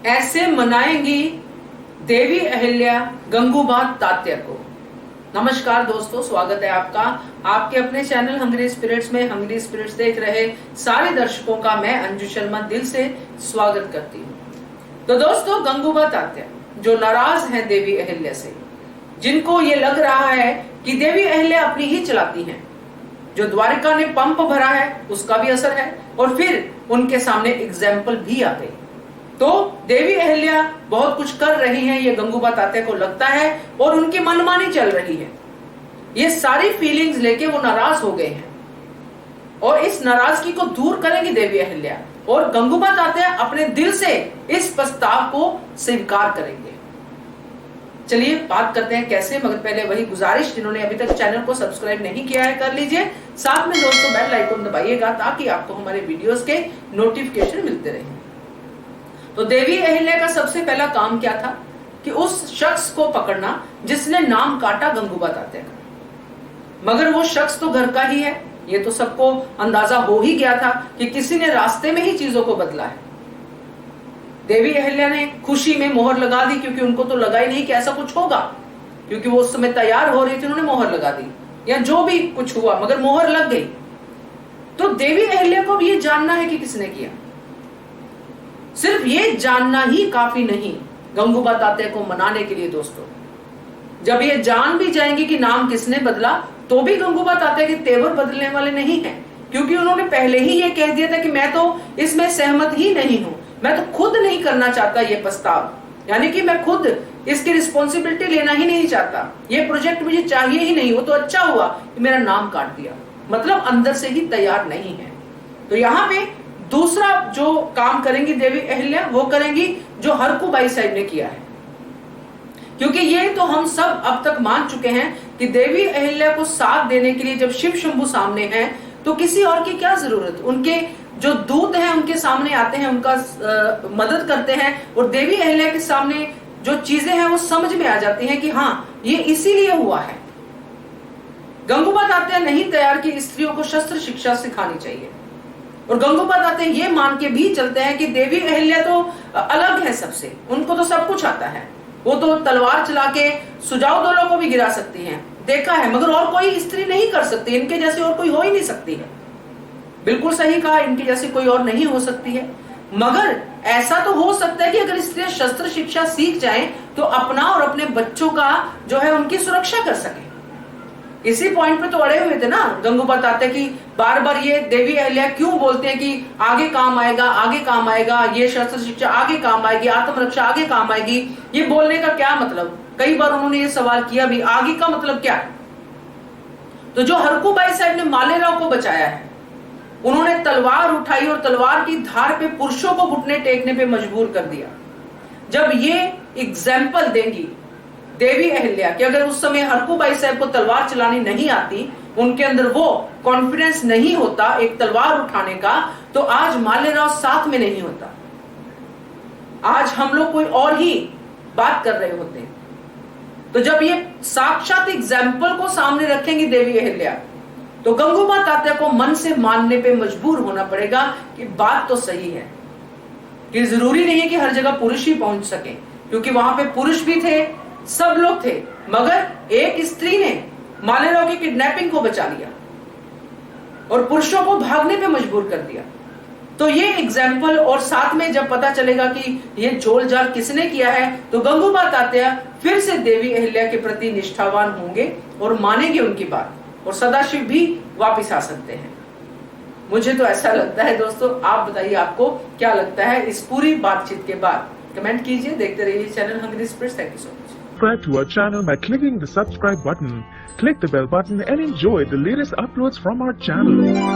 ऐसे मनाएंगी देवी अहिल्या गंगूबा तात्या को। नमस्कार दोस्तों, स्वागत है आपका आपके अपने चैनल हंग्री स्पिरिट्स में। हंग्री स्पिरिट्स देख रहे सारे दर्शकों का मैं अंजू शर्मा दिल से स्वागत करती हूँ। तो दोस्तों, गंगूबा तात्या जो नाराज हैं देवी अहिल्या से, जिनको ये लग रहा है कि देवी अहिल्या अपनी ही चलाती हैं, जो द्वारिका ने पंप भरा है उसका भी असर है, और फिर उनके सामने एग्जाम्पल भी आ गई। तो देवी अहिल्या बहुत कुछ कर रही हैं, ये गंगूबा तात्या को लगता है, और उनकी मनमानी चल रही है। ये सारी फीलिंग्स लेके वो नाराज हो गए हैं, और इस नाराजगी को दूर करेंगी देवी अहिल्या, और गंगूबा तात्या अपने दिल से इस प्रस्ताव को स्वीकार करेंगे। चलिए बात करते हैं कैसे, मगर पहले वही गुजारिश, जिन्होंने अभी तक चैनल को सब्सक्राइब नहीं किया है कर लीजिए। साथ में दोस्तों बेल आइकन दबाइएगा ताकि आपको हमारे वीडियोस के नोटिफिकेशन मिलते रहें। तो देवी अहिल्या का सबसे पहला काम क्या था कि उस शख्स को पकड़ना जिसने नाम काटा गंगूबा तात्या का। मगर वो शख्स तो घर का ही है, ये तो सबको अंदाजा हो ही गया था कि किसी ने रास्ते में ही चीजों को बदला है। देवी अहिल्या ने खुशी में मोहर लगा दी, क्योंकि उनको तो लगा ही नहीं कि ऐसा कुछ होगा, क्योंकि वो उस समय तैयार हो रही थी, उन्होंने मोहर लगा दी, या जो भी कुछ हुआ, मगर मोहर लग गई। तो देवी अहिल्या को भी ये जानना है कि किसने किया। सिर्फ ये जानना ही काफी नहीं गंगूबा तात्या को मनाने के लिए दोस्तों। जब ये जान भी जाएंगे कि नाम किसने बदला, तो भी गंगूबा तात्या के तेवर बदलने वाले नहीं हैं, क्योंकि उन्होंने पहले ही ये कह दिया था कि मैं तो इसमें सहमत ही नहीं हूं, मैं तो खुद नहीं करना चाहता ये प्रस्ताव, यानी कि मैं खुद इसकी रिस्पॉन्सिबिलिटी लेना ही नहीं चाहता, ये प्रोजेक्ट मुझे चाहिए ही नहीं। वो तो अच्छा हुआ कि मेरा नाम काट दिया, मतलब अंदर से ही तैयार नहीं है। तो यहाँ पे दूसरा जो काम करेंगी देवी अहिल्या, वो करेंगी जो हरकू बाई साहब ने किया है, क्योंकि ये तो हम सब अब तक मान चुके हैं कि देवी अहिल्या को साथ देने के लिए जब शिव शंभू सामने हैं, तो किसी और की क्या जरूरत। उनके जो दूत हैं उनके सामने आते हैं, उनका मदद करते हैं, और देवी अहिल्या के सामने जो चीजें हैं वो समझ में आ जाती हैं कि हाँ ये इसीलिए हुआ है। गंगूबा तात्या नहीं तैयार की स्त्रियों को शस्त्र शिक्षा सिखानी चाहिए, और गंगूबा तात्या ये मान के भी चलते हैं कि देवी अहिल्या तो अलग है सबसे, उनको तो सब कुछ आता है, वो तो तलवार चला के सुजाव दौलों को भी गिरा सकती हैं, देखा है, मगर और कोई स्त्री नहीं कर सकती, इनके जैसे और कोई हो ही नहीं सकती है। बिल्कुल सही कहा, इनके जैसी कोई और नहीं हो सकती है। मगर ऐसा तो हो सकता है कि अगर स्त्रियां शस्त्र शिक्षा सीख जाएं तो अपना और अपने बच्चों का जो है उनकी सुरक्षा कर सके। इसी पॉइंट पे तो अड़े हुए थे ना गंगूबा तात्या की, बार बार ये देवी अहिल्या क्यों बोलते हैं कि आगे काम आएगा, आगे काम आएगा, ये शस्त्र शिक्षा आगे काम आएगी, आत्मरक्षा आगे काम आएगी। ये बोलने का क्या मतलब, कई बार उन्होंने ये सवाल किया भी, आगे का मतलब क्या है। तो जो हरकू बाई साहब ने मालेराव को बचाया है, उन्होंने तलवार उठाई और तलवार की धार पे पुरुषों को घुटने टेकने पे मजबूर कर दिया। जब ये एग्जाम्पल देंगी देवी अहिल्या कि अगर उस समय हरकू बाई साहब को तलवार चलानी नहीं आती, उनके अंदर वो कॉन्फिडेंस नहीं होता एक तलवार उठाने का, तो आज मालेराव साथ में नहीं होता, आज हम लोग कोई और ही बात कर रहे होते। तो जब ये साक्षात एग्जाम्पल को सामने रखेंगी देवी अहिल्या, तो गंगूबा तात्या को मन से मानने पे मजबूर होना पड़ेगा कि बात तो सही है, कि जरूरी नहीं है कि हर जगह पुरुष ही पहुंच सके, क्योंकि वहां पे पुरुष भी थे, सब लोग थे, मगर एक स्त्री ने मालेराव की किडनैपिंग को बचा लिया और पुरुषों को भागने पे मजबूर कर दिया। तो ये एग्जाम्पल, और साथ में जब पता चलेगा कि ये झोल झाल किसने किया है, तो गंगूबा तात्या फिर से देवी अहिल्या के प्रति निष्ठावान होंगे और मानेंगे उनकी बात, और सदाशिव भी वापिस आ सकते हैं। मुझे तो ऐसा लगता है दोस्तों, आप बताइए आपको क्या लगता है इस पूरी बातचीत के बाद, कमेंट कीजिए। देखते रहिए channel hungry spirits. Thank you so much. Subscribe to our channel by clicking the subscribe button. Click the bell button and enjoy the latest uploads from our channel.